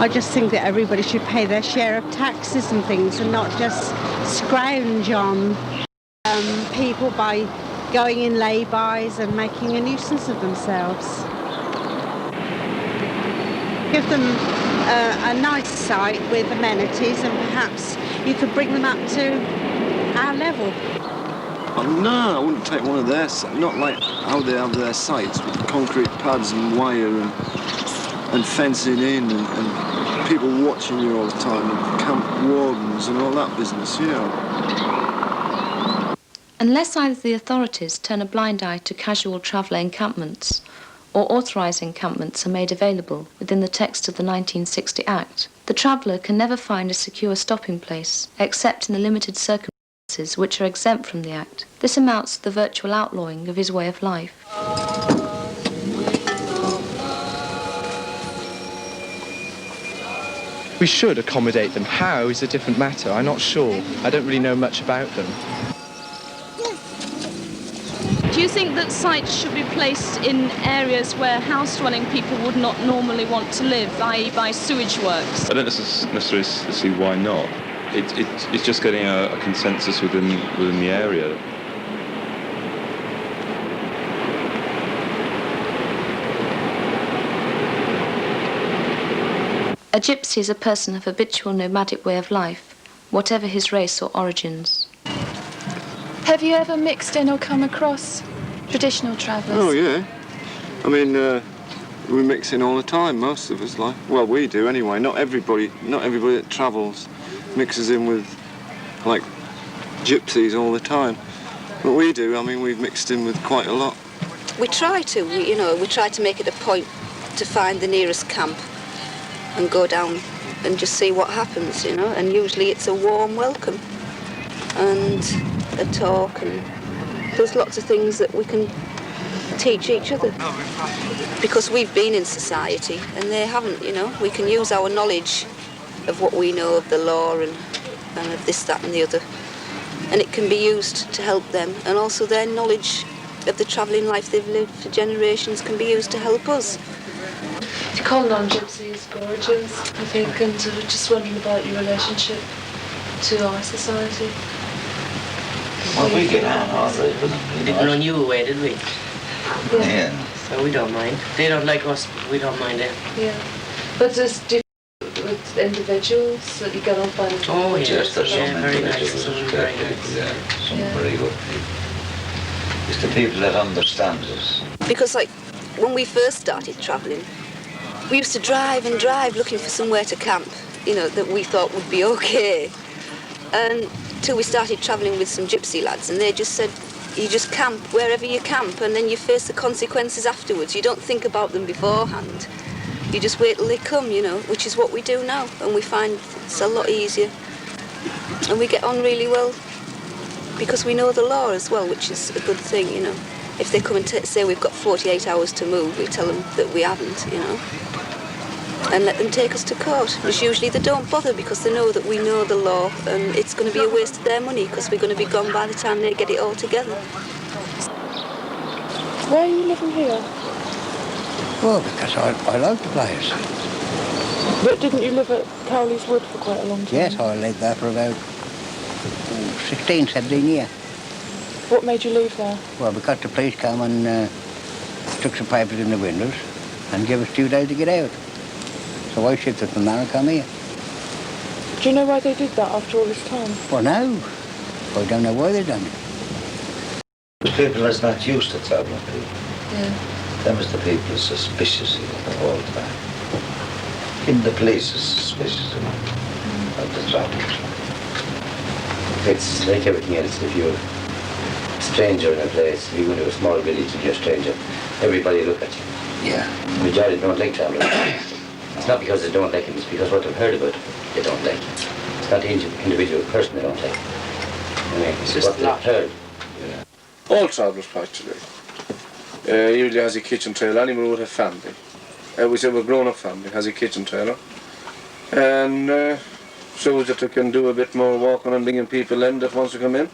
I just think that everybody should pay their share of taxes and things and not just scrounge on people by going in lay-bys and making a nuisance of themselves. Give them a nice site with amenities, and perhaps you could bring them up to our level. Oh, no, I wouldn't take one of their sites. Not like how they have their sites with concrete pads and wire and fencing in and people watching you all the time and camp wardens and all that business, you know. Unless either the authorities turn a blind eye to casual traveller encampments or authorised encampments are made available within the text of the 1960 Act, the traveller can never find a secure stopping place except in the limited circumstances which are exempt from the Act. This amounts to the virtual outlawing of his way of life. We should accommodate them. How is a different matter. I'm not sure. I don't really know much about them. Do you think that sites should be placed in areas where house-dwelling people would not normally want to live, i.e. by sewage works? I don't necessarily see why not. It's just getting a consensus within the area. A gypsy is a person of habitual nomadic way of life, whatever his race or origins. Have you ever mixed in or come across traditional travellers? Oh, yeah. I mean, we mix in all the time, most of us, like. Well, we do anyway. Not everybody that travels mixes in with, like, gypsies all the time. But we do. I mean, we've mixed in with quite a lot. We try to, we try to make it a point to find the nearest camp and go down and just see what happens, and usually it's a warm welcome and a talk, and there's lots of things that we can teach each other because we've been in society and they haven't. We can use our knowledge of what we know of the law and of this, that and the other, and it can be used to help them, and also their knowledge of the travelling life they've lived for generations can be used to help us. You call non-gypsy is gorgeous, I think, and just wondering about your relationship to our society. Well, we get on all right with them. We didn't run you away, did we? Yeah. So we don't mind. They don't like us, but we don't mind them. Yeah. But there's different with individuals that you get on by. Oh, yeah. Yes, there's some very nice. individuals, Some very nice. yeah, some very good people. It's the people that understand us. Because, like, when we first started travelling, we used to drive and drive looking for somewhere to camp, that we thought would be okay. And till we started travelling with some gypsy lads, and they just said, you just camp wherever you camp, and then you face the consequences afterwards. You don't think about them beforehand. You just wait till they come, which is what we do now, and we find it's a lot easier. And we get on really well because we know the law as well, which is a good thing, If they come and say we've got 48 hours to move, we tell them that we haven't, and let them take us to court. Because usually they don't bother because they know that we know the law and it's going to be a waste of their money because we're going to be gone by the time they get it all together. Why are you living here? Well, because I like the place. But didn't you live at Cowley's Wood for quite a long time? Yes, I lived there for about 16, 17 years. What made you leave there? Well, because the police came and took some papers in the windows and gave us 2 days to get out. So I shifted from there and come here. Do you know why they did that after all this time? Well, no. I don't know why they done it. The people that's not used to travelling people. Yeah. Them is the people that's suspicious all the time. Even the police is suspicious of the travellers. It's like everything else. If you're a stranger in a place, if you go to a small village and you're a stranger, everybody look at you. Yeah. The majority don't like travellers. It's not because they don't like him, it's because what they've heard about him, they don't like. It's not the individual person they don't like. I mean, it's just what they've heard. Yeah. All travellers practically. Usually has a kitchen trailer, anyone with a family. We say we're a grown-up family, has a kitchen trailer. And shows that they can do a bit more walking and bringing people in that wants to come in.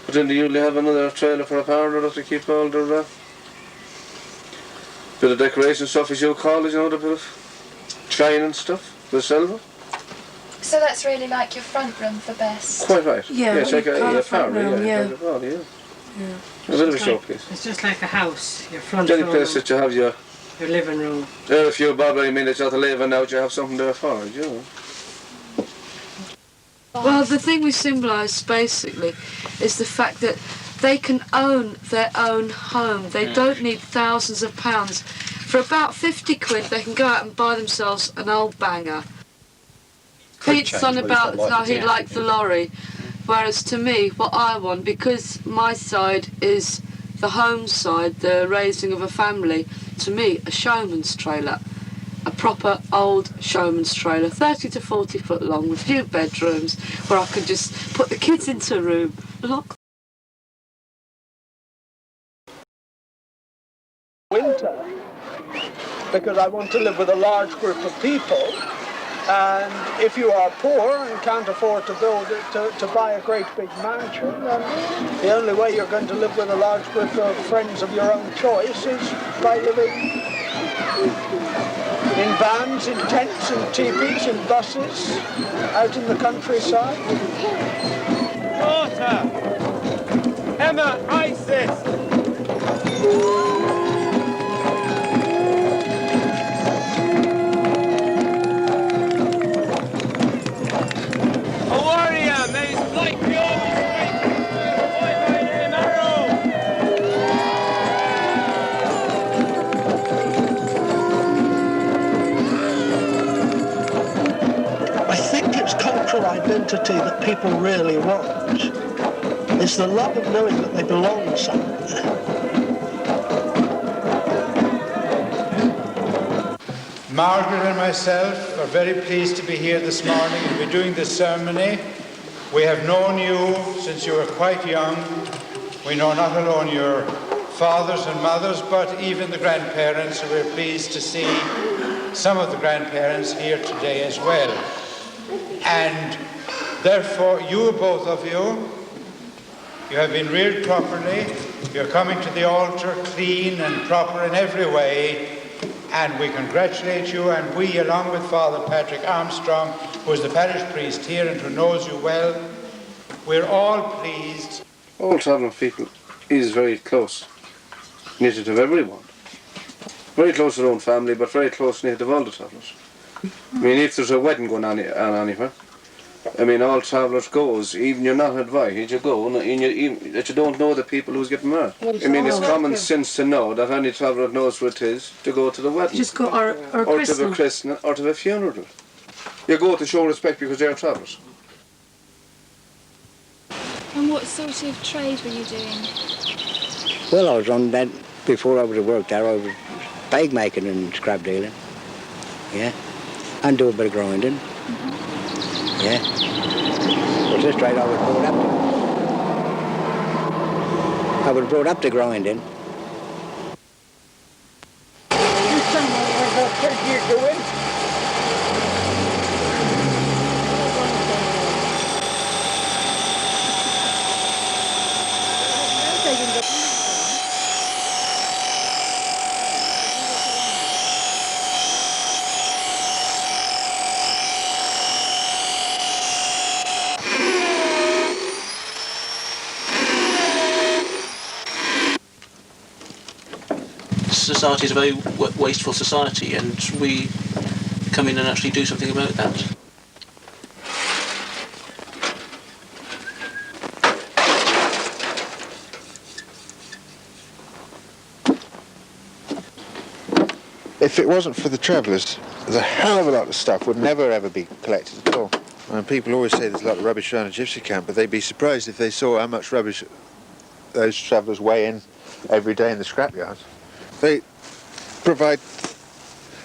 But then they usually have another trailer for a parlour that they keep all their bit of decoration stuff, as you call it, the bit of shine and stuff. with silver. So that's really like your front room for best? Quite right. Yeah, it's like a front parlour, room, yeah. Like a parlour, yeah. Yeah. A bit of a showcase. It's just like a house, your front Any room. place that you have your living room. If you're bothering me that you're to live and out, you have something there for it, you know. Well, the thing we symbolise basically is the fact that they can own their own home. They don't need thousands of pounds. For about 50 quid, they can go out and buy themselves an old banger. Pete's on about how he liked the lorry, whereas to me, what I want, because my side is the home side, the raising of a family, to me, a showman's trailer. A proper old showman's trailer, 30 to 40 foot long, with a few bedrooms, where I could just put the kids into a room, lock. Winter, because I want to live with a large group of people, and if you are poor and can't afford to buy a great big mansion, then the only way you're going to live with a large group of friends of your own choice is by living in vans, in tents, in teepees, in buses, out in the countryside. Water! Emma, ISIS! A warrior may strike beyond the street. Boy by name Arrow! I think it's cultural identity that people really want. It's the love of knowing that they belong somewhere. Margaret and myself are very pleased to be here this morning and be doing this ceremony. We have known you since you were quite young. We know not alone your fathers and mothers, but even the grandparents, and we're pleased to see some of the grandparents here today as well. And therefore, both of you have been reared properly. You're coming to the altar clean and proper in every way. And we congratulate you, and we, along with Father Patrick Armstrong, who is the parish priest here and who knows you well, we're all pleased. All travelling people is very close, knitted of everyone. Very close to their own family, but very close knitted of all the travellers. I mean, if there's a wedding going on anywhere, I mean, all travellers goes, even you're not invited, you go, that you don't know the people who's getting married. I mean, it's common sense to know that any traveller knows where it is to go to the wedding. Just go, or to the christening, or to the funeral. You go to show respect because they're travellers. And what sort of trade were you doing? Well, I was on that, before I would have worked there, I was bag making and scrap dealing. Yeah. And do a bit of grinding. Yeah. Well, this trade I was brought up to. I was brought up to grinding. Society is a very wasteful society, and we come in and actually do something about that. If it wasn't for the travellers, there's a hell of a lot of stuff would never ever be collected at all. And people always say there's a lot of rubbish around a gypsy camp, but they'd be surprised if they saw how much rubbish those travellers weigh in every day in the scrapyards. They provide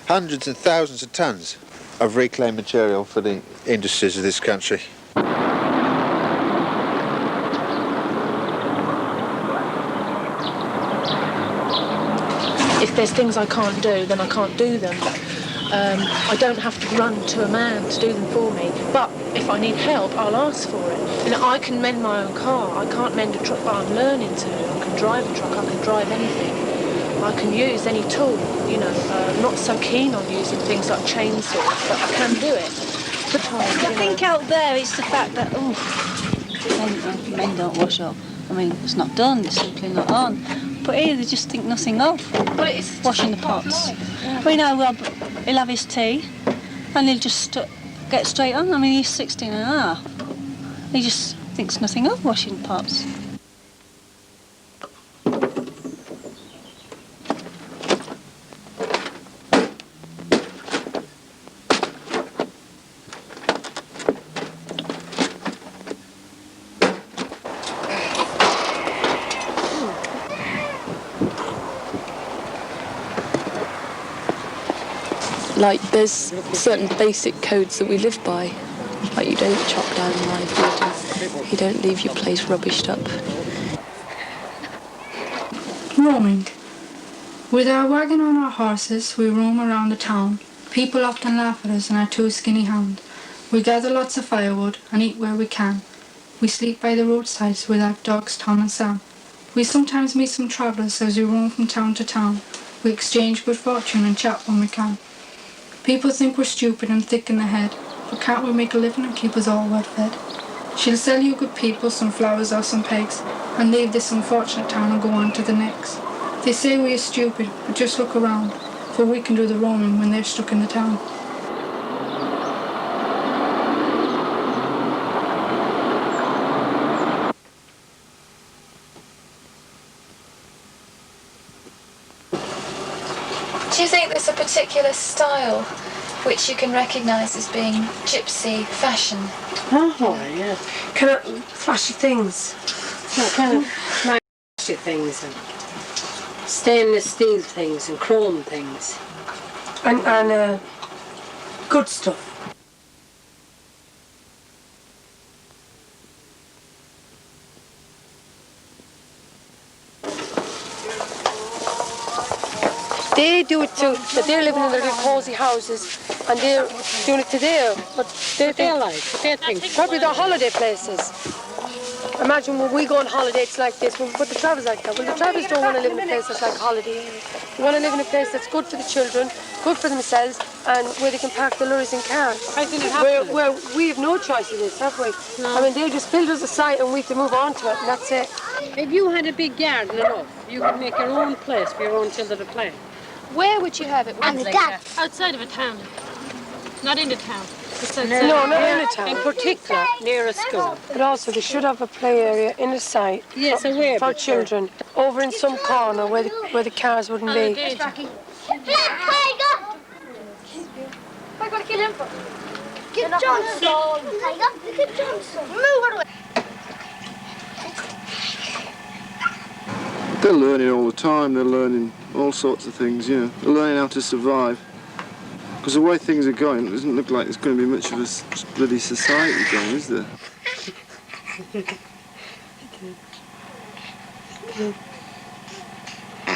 hundreds and thousands of tons of reclaimed material for the industries of this country. If there's things I can't do, then I can't do them. I don't have to run to a man to do them for me, but if I need help, I'll ask for it. You know, I can mend my own car. I can't mend a truck, but I'm learning to. I can drive a truck, I can drive anything. I can use any tool, you know. I'm not so keen on using things like chainsaws, but I can do it. I think out there it's the fact that, men don't wash up. I mean, it's not done, it's simply not on. But here they just think nothing of washing the pots. Well, you know, Rob, he'll have his tea and he'll just get straight on. I mean, he's 16 and a half. He just thinks nothing of washing pots. Like, there's certain basic codes that we live by. Like, you don't chop down live wood, you don't leave your place rubbished up. Roaming. With our wagon on our horses, we roam around the town. People often laugh at us and our two skinny hound. We gather lots of firewood and eat where we can. We sleep by the roadsides with our dogs Tom and Sam. We sometimes meet some travellers as we roam from town to town. We exchange good fortune and chat when we can. People think we're stupid and thick in the head, but can't we make a living and keep us all well fed? She'll sell you good people some flowers or some pegs, and leave this unfortunate town and go on to the next. They say we are stupid, but just look around, for we can do the roaming when they're stuck in the town. Do you think there's a particular style which you can recognise as being gypsy fashion? Oh, yeah. Kind of flashy things. Kind of flashy things and stainless steel things and chrome things. And good stuff. They do it too, but they're living in their little cosy houses and they're doing it to there. But they think probably their holiday places. Imagine when we go on holidays like this, when we put the travellers like that. Well, the travellers don't want to live in a place that's like holiday. They want to live in a place that's good for the children, good for themselves, and where they can park the lorries and cars. I think it happens. Where we have no choice in this, have we? No. I mean, they'll just build us a site and we have to move on to it, and that's it. If you had a big garden enough, you could make your own place for your own children to play. Where would you have it? Outside of a town. Not in the town. No, not in a town. In particular, near a school. But also, they should have a play area in a site for children, over in some corner where the cars wouldn't be. What are you going to kill him for? Get Johnson! Get Johnson! Move away! They're learning all the time. They're learning all sorts of things, you know. They're learning how to survive. Because the way things are going, it doesn't look like there's going to be much of a bloody society going, is there?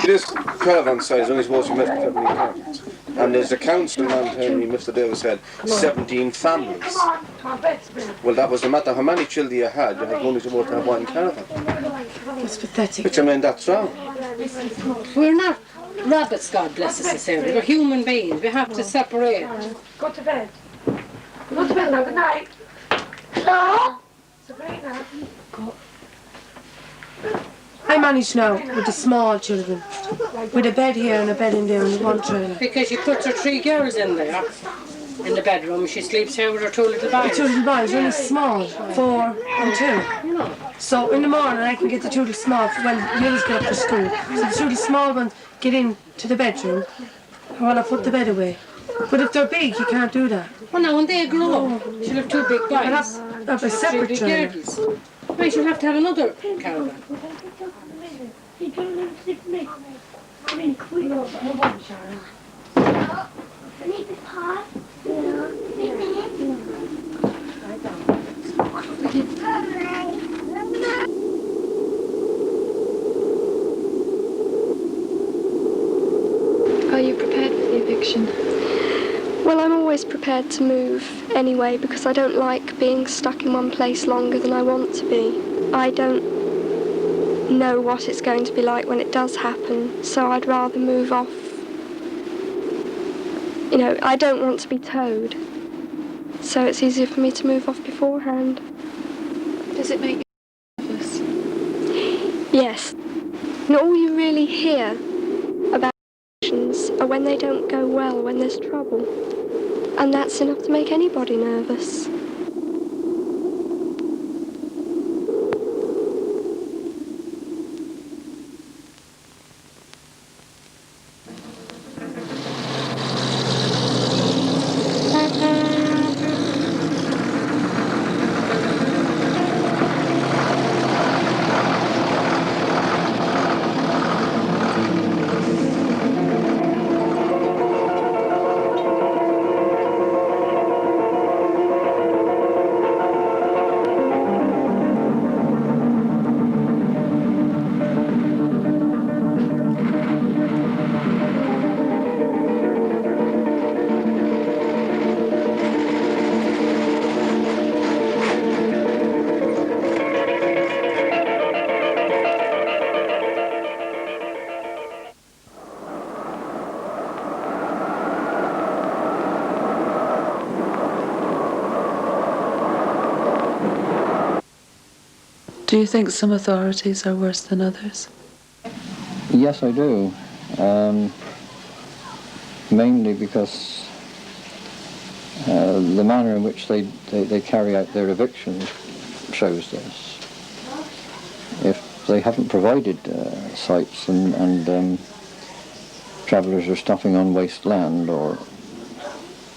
This caravan size only supposed to be met 70 cars. And there's a council man telling me, Mr. Davis said, 17 families. Well, that was no matter how many children you had only supposed to have one caravan. That's pathetic. Which I mean, that's wrong. We're not rabbits, God bless us, necessarily. We're human beings. We have to separate. Go to bed. Go to bed now. Good night. No. Sabrina. Go. I manage now with the small children, with a bed here and a bed in there and one trailer. Because you put her 3 girls in there, in the bedroom. She sleeps here with her 2 little boys. The 2 little boys, really small, 4 and 2. So in the morning I can get the 2 little small, when the others get up for school. So the 2 little small ones get into the bedroom while I put the bed away. But if they're big, you can't do that. Well, now when they grow up, she'll have 2 big boys. Have a separate trailer. Why, she'll have to have another caravan. Are you prepared for the eviction? Well, I'm always prepared to move anyway because I don't like being stuck in one place longer than I want to be. I don't know what it's going to be like when it does happen, so I'd rather move off. You know, I don't want to be towed, so it's easier for me to move off beforehand. Does it make you nervous? Yes. And all you really hear about actions are when they don't go well, when there's trouble. And that's enough to make anybody nervous. Do you think some authorities are worse than others? Yes, I do. Mainly because the manner in which they carry out their evictions shows this. If they haven't provided sites and travellers are stopping on waste land or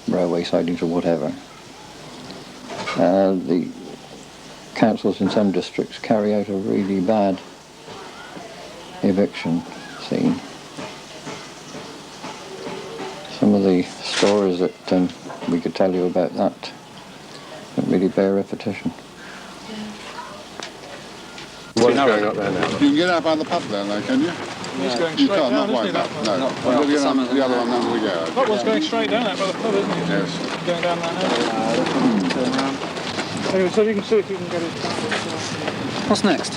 railway sidings or whatever, the councils in some districts carry out a really bad eviction scene. Some of the stories that we could tell you about that don't really bear repetition. What's going up there now? You can get up on the path there, though, can you? He's going You straight can't, down, not like isn't he, that. that No. one? Well, the other one under the yard. That one's going straight down that by the pub, isn't it? Yes. Going down there now. Turn around. Anyway, so you can see if you can get it. What's next?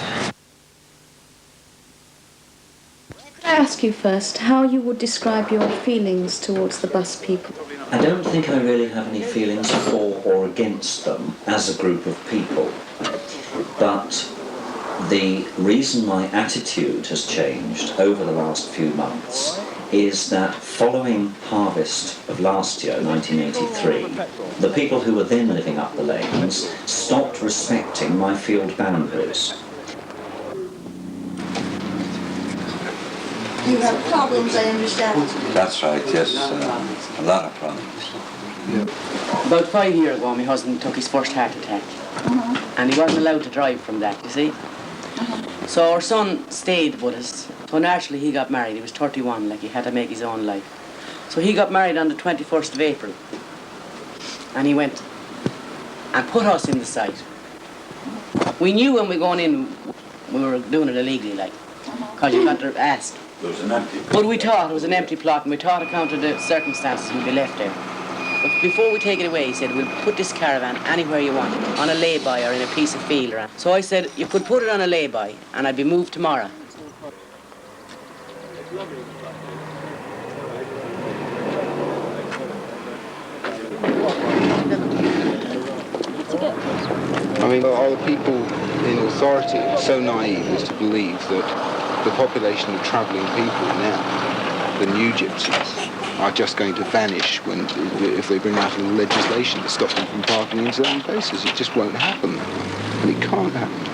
Could I ask you first how you would describe your feelings towards the bus people? I don't think I really have any feelings for or against them as a group of people, but the reason my attitude has changed over the last few months is that following harvest of last year, 1983, the people who were then living up the lanes stopped respecting my field boundaries. You have problems, I understand. That's right, yes. A lot of problems. About 5 years ago, my husband took his first heart attack. And he wasn't allowed to drive from that, you see. So our son stayed with us. So naturally he got married. He was 31, like he had to make his own life. So he got married on the 21st of April. And he went and put us in the site. We knew when we were going in, we were doing it illegally, like, because you got to ask. There was an empty plot. But we thought it was an empty plot, and we thought account of the circumstances we'd be left there. But before we take it away, he said, we'll put this caravan anywhere you want, on a lay-by or in a piece of field. So I said, you could put it on a lay-by, and I'd be moved tomorrow. I mean, are the people in authority so naive as to believe that the population of travelling people now, the new gypsies, are just going to vanish if they bring out legislation to stop them from parking in certain places? It just won't happen. And it can't happen.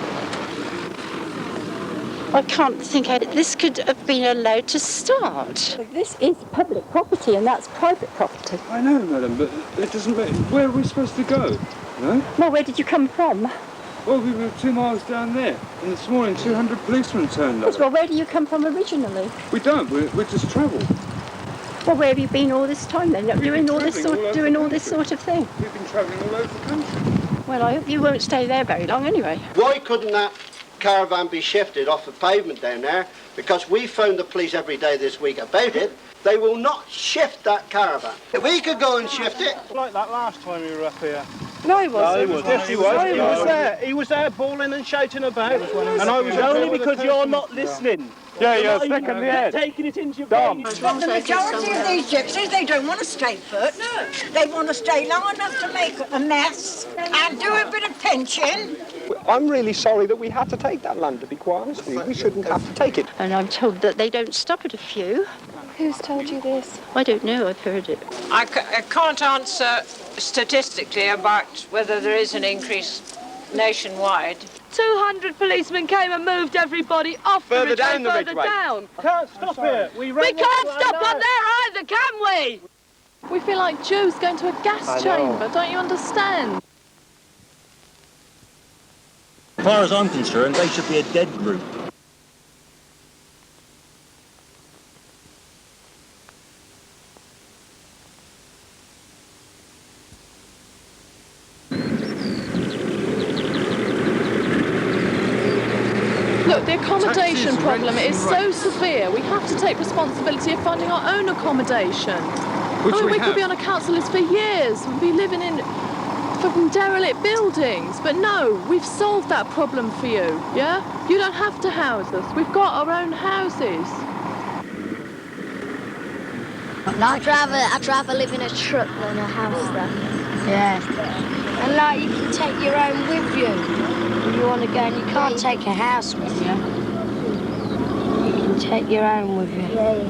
I can't think how this could have been allowed to start. This is public property and that's private property. I know, madam, but it doesn't make... Where are we supposed to go? No? Well, where did you come from? Well, we were 2 miles down there, and this morning 200 policemen turned up. Well, where do you come from originally? We don't, we just travel. Well, where have you been all this time then? Doing all this sort of thing? We've been travelling all over the country. Well, I hope you won't stay there very long anyway. Why couldn't that caravan be shifted off the pavement down there? Because we phoned the police every day this week about it. They will not shift that caravan. We could go and shift it. Like that last time we were up here. No, he wasn't. Yes, he was. He was there. He was there bawling and shouting about. And I was only because you're not listening. Yeah, you're sticking the head. Taking it into your brain. But the majority of these gypsies, they don't want a straight foot. No. They want to stay long enough to make a mess and do a bit of pinching. I'm really sorry that we had to take that land, to be quite honest with you. We shouldn't have to take it. And I'm told that they don't stop at a few. Who's told you this? I don't know, I've heard it. I can't answer statistically about whether there is an increase nationwide. 200 policemen came and moved everybody off Further the down the further ridgeway. down. Can't stop here. We can't stop on there either, can we? We feel like Jews going to a gas chamber, don't you understand? As far as I'm concerned, they should be a dead group. Look, the accommodation problem is so severe, we have to take responsibility of finding our own accommodation. We could be on a council list for years, we'd be living in fucking derelict buildings, but no, we've solved that problem for you, yeah? You don't have to house us, we've got our own houses. I'd rather live in a truck than a house then. Yeah. And like, you can take your own with you. If you want to go, and you can't take a house with you. You can take your own with you. Yeah.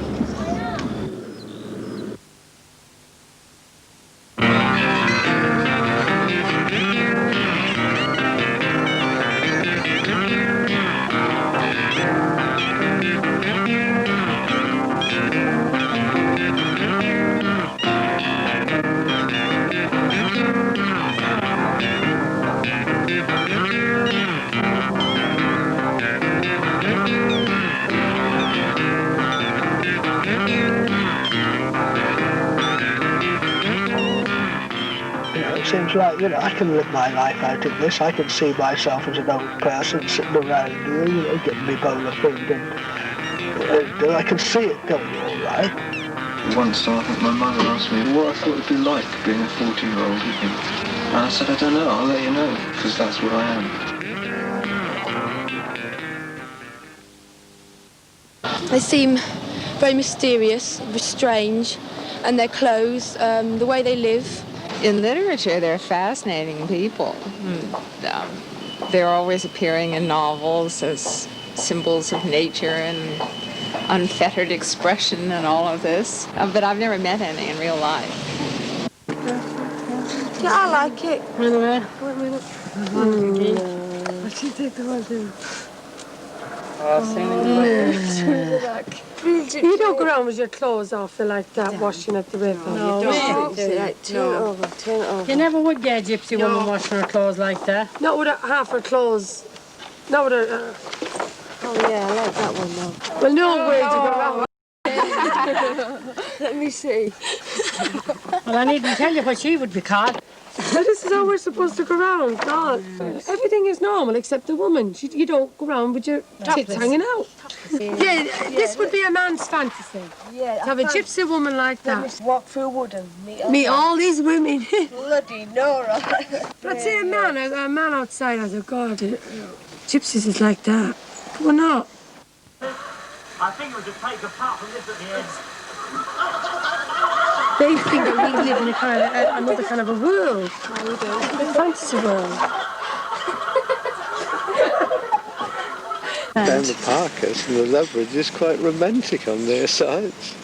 It seems like, I can live my life out of this. I can see myself as an old person sitting around here, getting me bowl of food, and I can see it going all right. Once, I think my mother asked me what I thought it'd be like being a 40-year-old living. And I said, I don't know, I'll let you know, because that's what I am. They seem very mysterious, strange, and their clothes, the way they live. In literature, they're fascinating people. They're always appearing in novels as symbols of nature and unfettered expression and all of this. But I've never met any in real life. Yeah, I like it. Wait a minute. I should take the whole thing. You don't go around with your clothes off like that, washing at the river. No, You never would get a gypsy woman washing her clothes like that. Not with half her clothes. Not with her. Oh yeah, I like that one though. Well, no way to go around. Let me see. Well, I needn't tell you what she would be called. This is how we're supposed to go around, God. Everything is normal except the woman. You don't go around with your tits hanging out. Yeah, this would be a man's fantasy. Yeah, to have a gypsy woman like that. Walk through wood and meet all these women. Bloody Nora. Let's say a man outside has a God. Gypsies is like that. Come on now. I think we'll just take a part from this at the end. They think that we live in another kind of a world. No, we don't. A fantasy world. Down the Parkers and the Lethbridge is quite romantic on their sites.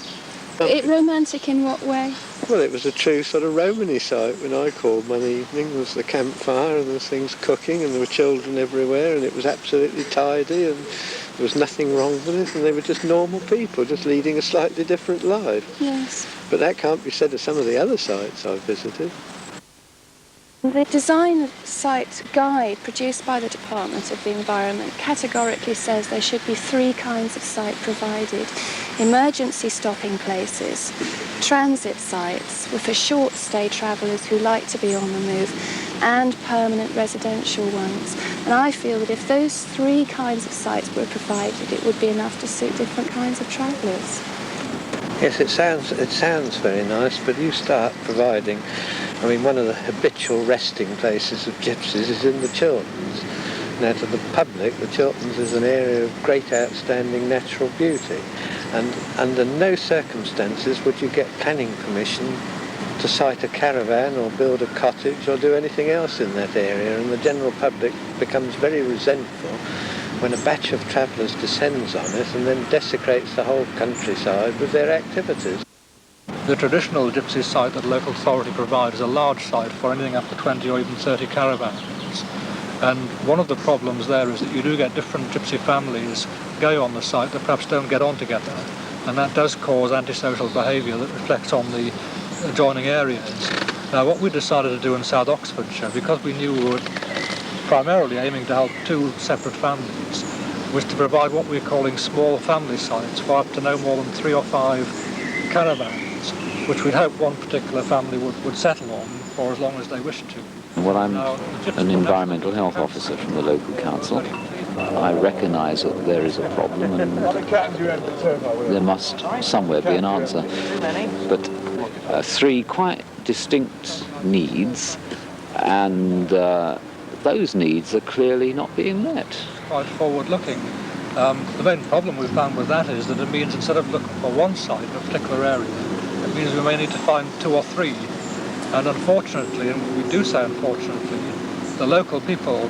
Romantic in what way? Well, it was a true sort of Romany site when I called one evening. There was the campfire and there was things cooking and there were children everywhere and it was absolutely tidy and there was nothing wrong with it and they were just normal people just leading a slightly different life. Yes. But that can't be said of some of the other sites I've visited. The design site guide produced by the Department of the Environment categorically says there should be 3 kinds of site provided. Emergency stopping places, transit sites for short stay travellers who like to be on the move, and permanent residential ones. And I feel that if those 3 kinds of sites were provided, it would be enough to suit different kinds of travellers. Yes, it sounds very nice, but you start providing I mean, one of the habitual resting places of gypsies is in the Chilterns. Now, to the public, the Chilterns is an area of great outstanding natural beauty, and under no circumstances would you get planning permission to site a caravan or build a cottage or do anything else in that area, and the general public becomes very resentful when a batch of travellers descends on it and then desecrates the whole countryside with their activities. The traditional gypsy site that local authority provides is a large site for anything up to 20 or even 30 caravans. And one of the problems there is that you do get different gypsy families go on the site that perhaps don't get on together, and that does cause antisocial behaviour that reflects on the adjoining areas. Now, what we decided to do in South Oxfordshire, because we knew we were primarily aiming to help two separate families, was to provide what we're calling small family sites for up to no more than 3 or 5 caravans, which we'd hope one particular family would settle on for as long as they wished to. Well, I'm an environmental health officer from the local council. I recognise that there is a problem and there must somewhere be an answer. But 3 quite distinct needs, and those needs are clearly not being met. Quite forward-looking. The main problem we've found with that is that it means instead of looking for one site in a particular area, it means we may need to find 2 or 3. And unfortunately, and we do say unfortunately, the local people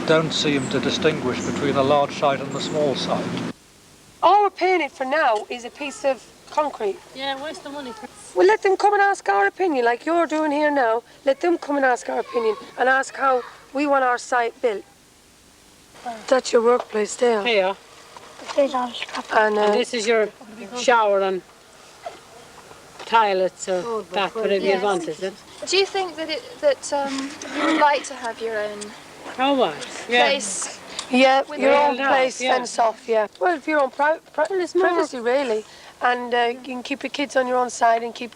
don't seem to distinguish between a large site and a small site. All we're paying it for now is a piece of concrete. Yeah, where's the money for? Well, let them come and ask our opinion, like you're doing here now. Let them come and ask our opinion and ask how we want our site built. That's your workplace there. Here. And this is your shower and toilets or that, whatever you want, is it? Do you think that you would like to have your own place? Yeah, with your own railed place, house, yeah. fenced off, yeah. Well, if your own privacy, really. And you can keep your kids on your own side and keep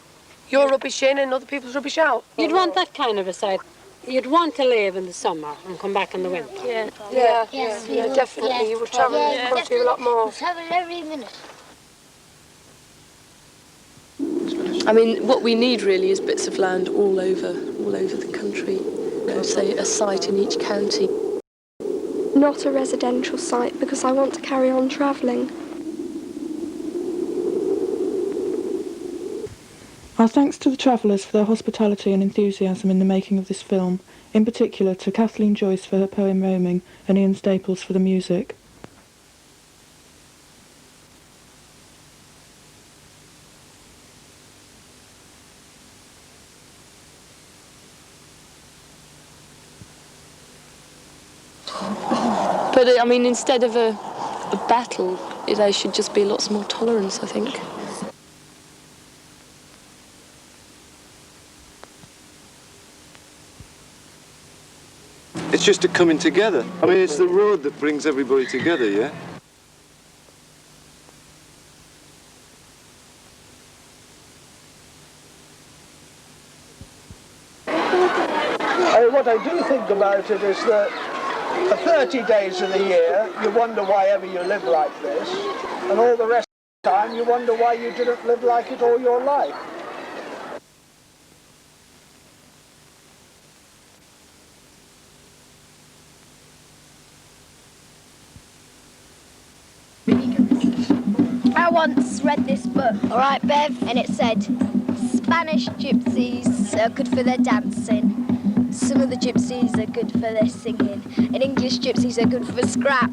your rubbish in and other people's rubbish out. You'd want that kind of a site. You'd want to live in the summer and come back in the winter. Yeah, definitely. You would travel the country a lot more. Travel every minute. I mean, what we need really is bits of land all over the country. You know, say a site in each county. Not a residential site, because I want to carry on travelling. Our thanks to the travellers for their hospitality and enthusiasm in the making of this film, in particular to Kathleen Joyce for her poem Roaming and Ian Staples for the music. But I mean, instead of a battle, there should just be lots more tolerance, I think. It's just a coming together. I mean, it's the road that brings everybody together, yeah? What I do think about it is that for 30 days of the year, you wonder why ever you live like this, and all the rest of the time, you wonder why you didn't live like it all your life. I once read this book, all right, Bev, and it said, Spanish gypsies are good for their dancing. Some of the gypsies are good for their singing, and English gypsies are good for scrap.